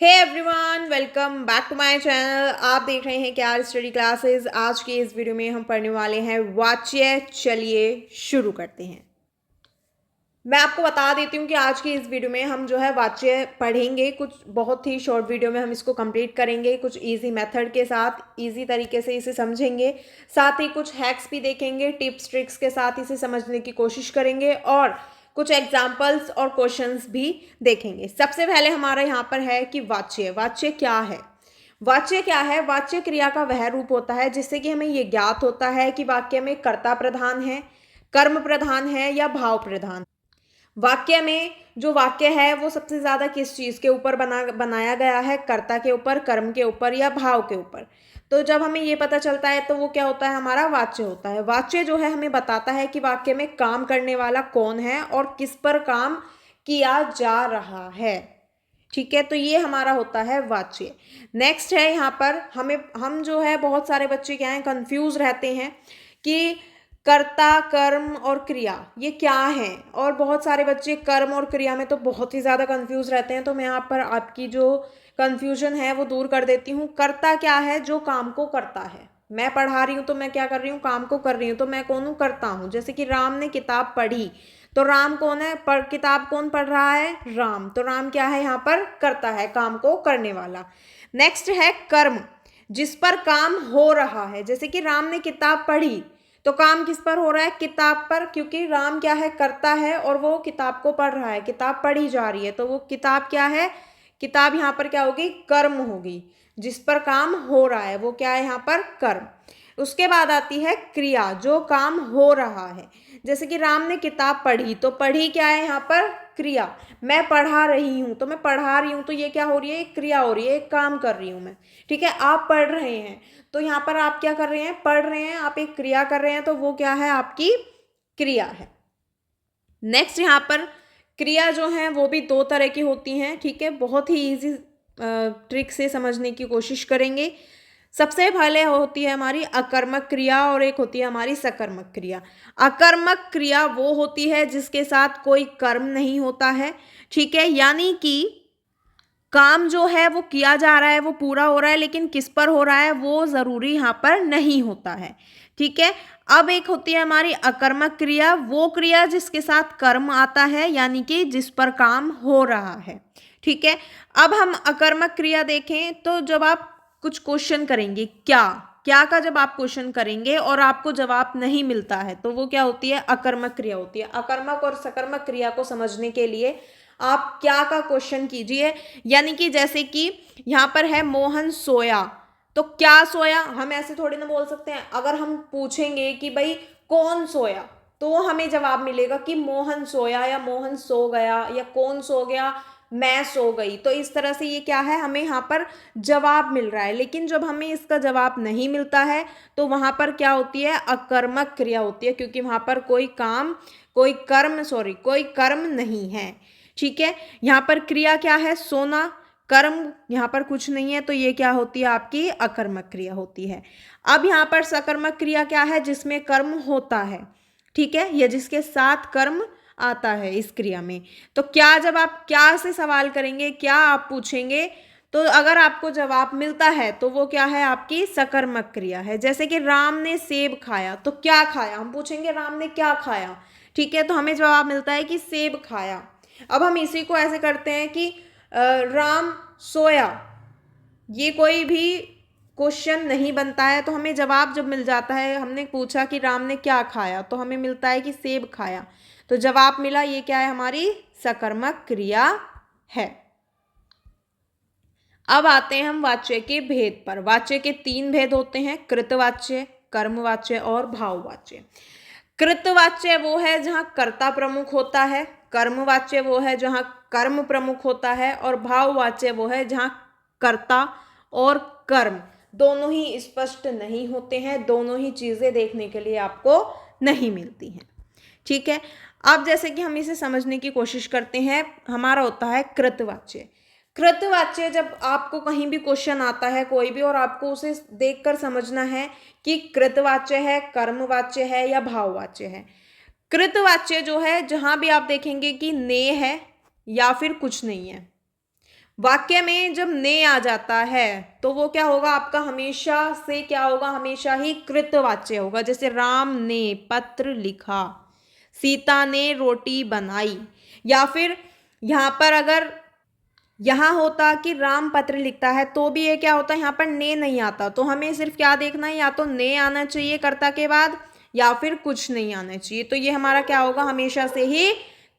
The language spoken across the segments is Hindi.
Hey everyone, welcome back to my channel. आप देख रहे हैं क्या स्टडी क्लासेस। आज के इस वीडियो में हम पढ़ने वाले हैं वाच्य। चलिए शुरू करते हैं। मैं आपको बता देती हूँ कि आज की इस वीडियो में हम जो है वाच्य पढ़ेंगे। कुछ बहुत ही शॉर्ट वीडियो में हम इसको कंप्लीट करेंगे, कुछ इजी मेथड के साथ, इजी तरीके से इसे समझेंगे। साथ ही कुछ हैक्स भी देखेंगे, टिप्स ट्रिक्स के साथ इसे समझने की कोशिश करेंगे और कुछ एग्जाम्पल्स और क्वेश्चंस भी देखेंगे। सबसे पहले हमारा यहाँ पर है कि वाच्य। वाच्य क्या है? वाच्य क्या है? वाच्य क्रिया का वह रूप होता है जिससे कि हमें यह ज्ञात होता है कि वाक्य में कर्ता प्रधान है, कर्म प्रधान है या भाव प्रधान। वाक्य में जो वाक्य है वो सबसे ज्यादा किस चीज के ऊपर बनाया गया है? कर्ता के ऊपर, कर्म के ऊपर या भाव के ऊपर। तो जब हमें ये पता चलता है तो वो क्या होता है? हमारा वाच्य होता है। वाच्य जो है हमें बताता है कि वाक्य में काम करने वाला कौन है और किस पर काम किया जा रहा है। ठीक है, तो ये हमारा होता है वाच्य। नेक्स्ट है यहाँ पर हम जो है बहुत सारे बच्चे क्या है, कंफ्यूज रहते हैं कि कर्ता, कर्म और क्रिया ये क्या है। और बहुत सारे बच्चे कर्म और क्रिया में तो बहुत ही ज्यादा कंफ्यूज रहते हैं। तो मैं यहाँ पर आपकी जो कंफ्यूजन है वो दूर कर देती हूँ। कर्ता क्या है? जो काम को करता है। मैं पढ़ा रही हूँ तो मैं क्या कर रही हूँ? काम को कर रही हूँ। तो मैं कौन हूँ? करता हूँ। जैसे कि राम ने किताब पढ़ी, तो राम कौन है? किताब कौन पढ़ रहा है? राम। तो राम क्या है? यहाँ पर करता है, काम को करने वाला। नेक्स्ट है कर्म, जिस पर काम हो रहा है। जैसे कि राम ने किताब पढ़ी, तो काम किस पर हो रहा है? किताब पर, क्योंकि राम क्या है? करता है और वो किताब को पढ़ रहा है, किताब पढ़ी जा रही है। तो वो किताब क्या है? किताब यहाँ पर क्या होगी? कर्म होगी। जिस पर काम हो रहा है वो क्या है? यहाँ पर कर्म। उसके बाद आती है क्रिया, जो काम हो रहा है। जैसे कि राम ने किताब पढ़ी, तो पढ़ी क्या है? यहाँ पर क्रिया। मैं पढ़ा रही हूँ, तो मैं पढ़ा रही हूँ, तो ये क्या हो रही है? एक क्रिया हो रही है, एक काम कर रही हूँ मैं। ठीक है, आप पढ़ रहे हैं, तो यहाँ पर आप क्या कर रहे हैं? पढ़ रहे हैं, आप एक क्रिया कर रहे हैं, तो वो क्या है? आपकी क्रिया है। नेक्स्ट यहाँ पर क्रिया जो है वो भी दो तरह की होती हैं। ठीक है, बहुत ही इजी ट्रिक से समझने की कोशिश करेंगे। सबसे पहले होती है हमारी अकर्मक क्रिया और एक होती है हमारी सकर्मक क्रिया। अकर्मक क्रिया वो होती है जिसके साथ कोई कर्म नहीं होता है। ठीक है, यानी कि काम जो है वो किया जा रहा है, वो पूरा हो रहा है, लेकिन किस पर हो रहा है वो जरूरी यहाँ पर नहीं होता है। ठीक है, अब एक होती है हमारी अकर्मक क्रिया, वो क्रिया जिसके साथ कर्म आता है, यानी कि जिस पर काम हो रहा है। ठीक है, अब हम अकर्मक क्रिया देखें तो जब आप कुछ क्वेश्चन करेंगे, क्या क्या का जब आप क्वेश्चन करेंगे और आपको जवाब नहीं मिलता है, तो वो क्या होती है? अकर्मक क्रिया होती है। अकर्मक और सकर्मक क्रिया को समझने के लिए आप क्या का क्वेश्चन कीजिए। यानी कि जैसे कि यहाँ पर है मोहन सोया, तो क्या सोया? हम ऐसे थोड़ी ना बोल सकते हैं। अगर हम पूछेंगे कि भाई कौन सोया, तो हमें जवाब मिलेगा कि मोहन सोया या मोहन सो गया या कौन सो गया, मैं सो गई। तो इस तरह से ये क्या है? हमें यहाँ पर जवाब मिल रहा है। लेकिन जब हमें इसका जवाब नहीं मिलता है तो वहां पर क्या होती है? अकर्मक क्रिया होती है, क्योंकि वहां पर कोई कर्म नहीं है। ठीक है, यहाँ पर क्रिया क्या है? सोना। कर्म यहाँ पर कुछ नहीं है, तो ये क्या होती है? आपकी अकर्मक क्रिया होती है। अब यहाँ पर सकर्मक क्रिया क्या है? जिसमें कर्म होता है। ठीक है, या जिसके साथ कर्म आता है इस क्रिया में। तो क्या, जब आप क्या से सवाल करेंगे, क्या आप पूछेंगे, तो अगर आपको जवाब मिलता है तो वो क्या है? आपकी सकर्मक क्रिया है। जैसे कि राम ने सेब खाया, तो क्या खाया? हम पूछेंगे राम ने क्या खाया। ठीक है, तो हमें जवाब मिलता है कि सेब खाया। अब हम इसी को ऐसे करते हैं कि राम सोया, ये कोई भी क्वेश्चन नहीं बनता है। तो हमें जवाब जब मिल जाता है, हमने पूछा कि राम ने क्या खाया, तो हमें मिलता है कि सेब खाया, तो जवाब मिला। ये क्या है? हमारी सकर्मक क्रिया है। अब आते हैं हम वाच्य के भेद पर। वाच्य के तीन भेद होते हैं: कृतवाच्य, कर्मवाच्य और भाववाच्य। कृतवाच्य वो है जहां कर्ता प्रमुख होता है, कर्मवाच्य वो है जहां कर्म प्रमुख होता है, और भाववाच्य वो है जहां कर्ता और कर्म दोनों ही स्पष्ट नहीं होते हैं, दोनों ही चीजें देखने के लिए आपको नहीं मिलती हैं। ठीक है, अब जैसे कि हम इसे समझने की कोशिश करते हैं, हमारा होता है कृतवाच्य। कृतवाच्य, जब आपको कहीं भी क्वेश्चन आता है कोई भी, और आपको उसे देखकर समझना है कि कृतवाच्य है, कर्मवाच्य है या भाववाच्य है। कृतवाच्य जो है, जहां भी आप देखेंगे कि ने है या फिर कुछ नहीं है। वाक्य में जब ने आ जाता है तो वो क्या होगा आपका, हमेशा से क्या होगा, हमेशा ही कृतवाच्य होगा। जैसे राम ने पत्र लिखा, सीता ने रोटी बनाई। या फिर यहाँ पर अगर यहाँ होता कि राम पत्र लिखता है तो भी ये क्या होता है, यहाँ पर ने नहीं आता। तो हमें सिर्फ क्या देखना है, या तो ने आना चाहिए कर्ता के बाद या फिर कुछ नहीं आना चाहिए। तो ये हमारा क्या होगा, हमेशा से ही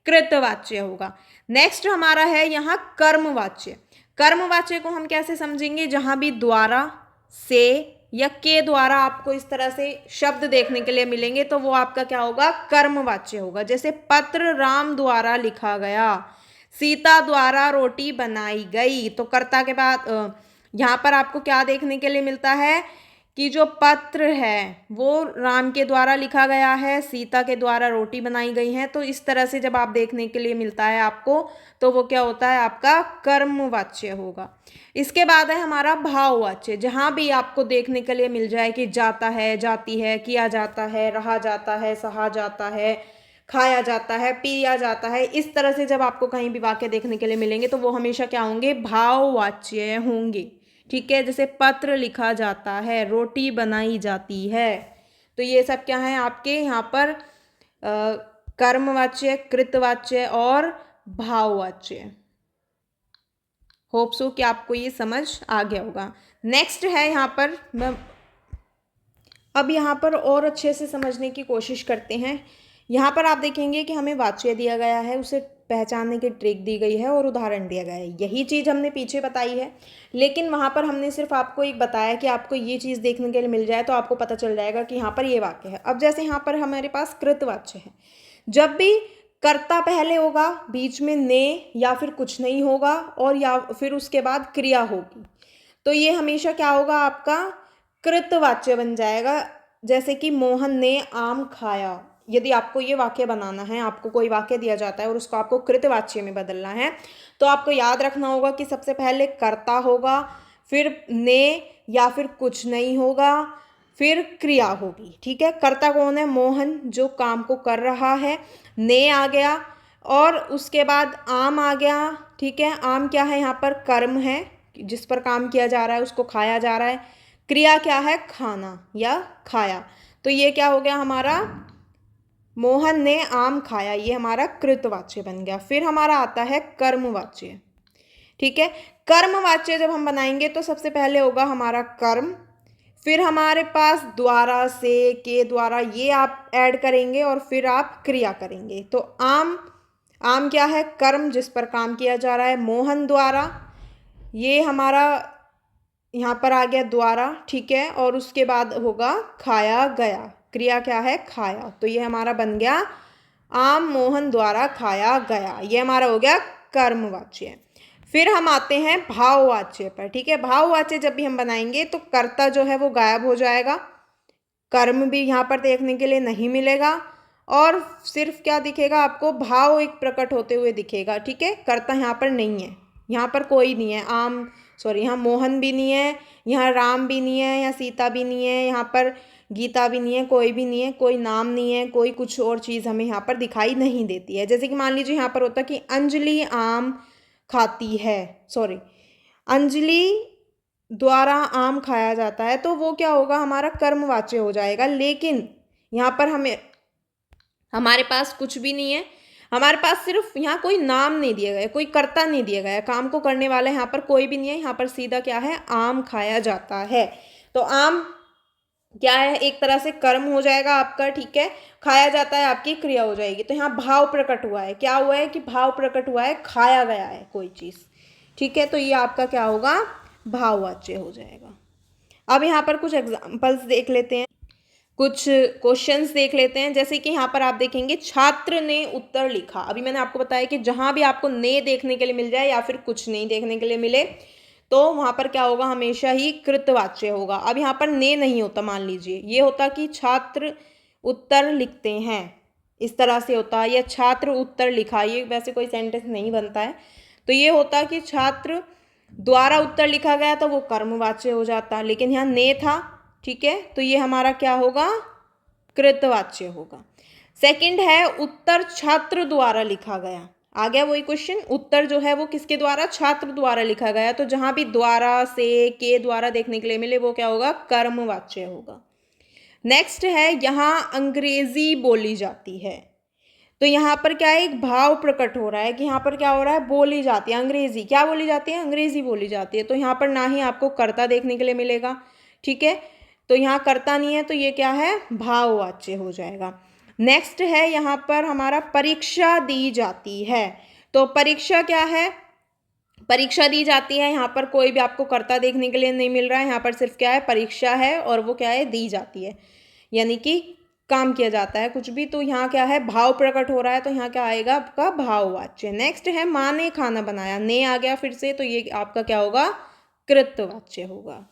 कृतवाच्य होगा। नेक्स्ट हमारा है यहाँ कर्मवाच्य। कर्मवाच्य को हम कैसे समझेंगे, जहां भी द्वारा, से या के द्वारा आपको इस तरह से शब्द देखने के लिए मिलेंगे तो वो आपका क्या होगा, कर्मवाच्य होगा। जैसे पत्र राम द्वारा लिखा गया, सीता द्वारा रोटी बनाई गई। तो कर्ता के बाद यहाँ पर आपको क्या देखने के लिए मिलता है कि जो पत्र है वो राम के द्वारा लिखा गया है, सीता के द्वारा रोटी बनाई गई है। तो इस तरह से जब आप देखने के लिए मिलता है आपको तो वो क्या होता है, आपका कर्मवाच्य होगा। इसके बाद है हमारा भाववाच्य। जहाँ भी आपको देखने के लिए मिल जाए कि जाता है, जाती है, किया जाता है, रहा जाता है, सहा जाता है, खाया जाता है, पिया जाता है, इस तरह से जब आपको कहीं भी वाक्य देखने के लिए मिलेंगे तो वो हमेशा क्या होंगे, भाववाच्य होंगे। ठीक है, जैसे पत्र लिखा जाता है, रोटी बनाई जाती है। तो ये सब क्या है आपके यहाँ पर कर्मवाच्य, कृतवाच्य और भाववाच्य। होप सो कि आपको ये समझ आ गया होगा। नेक्स्ट है यहाँ पर, अब यहाँ पर और अच्छे से समझने की कोशिश करते हैं। यहाँ पर आप देखेंगे कि हमें वाच्य दिया गया है, उसे पहचानने की ट्रिक दी गई है और उदाहरण दिया गया है। यही चीज़ हमने पीछे बताई है, लेकिन वहाँ पर हमने सिर्फ आपको एक बताया कि आपको ये चीज़ देखने के लिए मिल जाए तो आपको पता चल जाएगा कि यहाँ पर ये वाक्य है। अब जैसे यहाँ पर हमारे पास कृतवाच्य है, जब भी कर्ता पहले होगा, बीच में ने या फिर कुछ नहीं होगा और या फिर उसके बाद क्रिया होगी, तो ये हमेशा क्या होगा, आपका कृतवाच्य बन जाएगा। जैसे कि मोहन ने आम खाया। यदि आपको ये वाक्य बनाना है, आपको कोई वाक्य दिया जाता है और उसको आपको कृतवाच्य में बदलना है, तो आपको याद रखना होगा कि सबसे पहले कर्ता होगा, फिर ने या फिर कुछ नहीं होगा, फिर क्रिया होगी। ठीक है, कर्ता कौन है, मोहन जो काम को कर रहा है, ने आ गया और उसके बाद आम आ गया। ठीक है, आम क्या है, यहाँ पर कर्म है, जिस पर काम किया जा रहा है, उसको खाया जा रहा है। क्रिया क्या है, खाना या खाया। तो ये क्या हो गया हमारा, मोहन ने आम खाया, ये हमारा कृतवाच्य बन गया। फिर हमारा आता है कर्मवाच्य। ठीक है, कर्मवाच्य जब हम बनाएंगे तो सबसे पहले होगा हमारा कर्म, फिर हमारे पास द्वारा, से, के द्वारा, ये आप ऐड करेंगे और फिर आप क्रिया करेंगे। तो आम, आम क्या है, कर्म जिस पर काम किया जा रहा है। मोहन द्वारा, ये हमारा यहाँ पर आ गया द्वारा। ठीक है, और उसके बाद होगा खाया गया, क्रिया क्या है, खाया। तो ये हमारा बन गया आम मोहन द्वारा खाया गया, ये हमारा हो गया कर्मवाच्य। फिर हम आते हैं भाववाच्य पर। ठीक है, भाववाच्य जब भी हम बनाएंगे तो कर्ता जो है वो गायब हो जाएगा, कर्म भी यहाँ पर देखने के लिए नहीं मिलेगा और सिर्फ क्या दिखेगा आपको, भाव एक प्रकट होते हुए दिखेगा। ठीक है, कर्ता यहाँ पर नहीं है, यहाँ पर कोई नहीं है, यहाँ मोहन भी नहीं है, यहाँ राम भी नहीं है, यहाँ सीता भी नहीं है, यहाँ पर गीता भी नहीं है, कोई भी नहीं है, कोई नाम नहीं है, कोई कुछ और चीज़ हमें यहाँ पर दिखाई नहीं देती है। जैसे कि मान लीजिए यहाँ पर होता कि अंजलि आम खाती है, अंजलि द्वारा आम खाया जाता है, तो वो क्या होगा, हमारा कर्मवाच्य हो जाएगा। लेकिन यहाँ पर हमारे पास कुछ भी नहीं है, हमारे पास सिर्फ यहाँ कोई नाम नहीं दिया गया, कोई कर्ता नहीं दिया गया, काम को करने वाला यहाँ पर कोई भी नहीं है। यहाँ पर सीधा क्या है, आम खाया जाता है। तो आम क्या है, एक तरह से कर्म हो जाएगा आपका। ठीक है, खाया जाता है आपकी क्रिया हो जाएगी। तो यहाँ भाव प्रकट हुआ है, क्या हुआ है कि भाव प्रकट हुआ है, खाया गया है कोई चीज़। ठीक है, तो ये आपका क्या होगा, भाववाच्य हो जाएगा। अब यहाँ पर कुछ एग्जाम्पल्स देख लेते हैं, कुछ क्वेश्चंस देख लेते हैं। जैसे कि यहाँ पर आप देखेंगे छात्र ने उत्तर लिखा। अभी मैंने आपको बताया कि जहाँ भी आपको ने देखने के लिए मिल जाए या फिर कुछ नहीं देखने के लिए मिले तो वहाँ पर क्या होगा, हमेशा ही कृतवाच्य होगा। अब यहाँ पर ने नहीं होता, मान लीजिए ये होता कि छात्र उत्तर लिखते हैं, इस तरह से होता, या छात्र उत्तर लिखा, ये वैसे कोई सेंटेंस नहीं बनता है। तो ये होता कि छात्र द्वारा उत्तर लिखा गया तो वो कर्मवाच्य हो जाता, लेकिन यहाँ ने था। ठीक है, तो ये हमारा क्या होगा, कृतवाच्य होगा। सेकंड है उत्तर छात्र द्वारा लिखा गया। आ गया वही क्वेश्चन। उत्तर जो है वो किसके द्वारा, छात्र द्वारा लिखा गया। तो जहां भी द्वारा, से, के द्वारा देखने के लिए मिले वो क्या होगा, कर्मवाच्य होगा। नेक्स्ट है, यहाँ अंग्रेजी बोली जाती है। तो यहाँ पर क्या है, एक भाव प्रकट हो रहा है कि यहाँ पर क्या हो रहा है, बोली जाती है अंग्रेजी। क्या बोली जाती है, अंग्रेजी बोली जाती है। तो यहाँ पर ना ही आपको कर्ता देखने के लिए मिलेगा, ठीक है। तो यहाँ कर्ता नहीं है, तो ये क्या है, भाववाच्य हो जाएगा। नेक्स्ट है यहाँ पर हमारा परीक्षा दी जाती है। तो परीक्षा क्या है, परीक्षा दी जाती है। यहाँ पर कोई भी आपको कर्ता देखने के लिए नहीं मिल रहा है, यहाँ पर सिर्फ क्या है, परीक्षा है और वो क्या है, दी जाती है, यानी कि काम किया जाता है कुछ भी। तो यहाँ क्या है, भाव प्रकट हो रहा है, तो यहाँ क्या आएगा आपका भाववाच्य। नेक्स्ट है, माँ ने खाना बनाया, ने आ गया फिर से, तो ये आपका क्या होगा, कृतवाच्य होगा।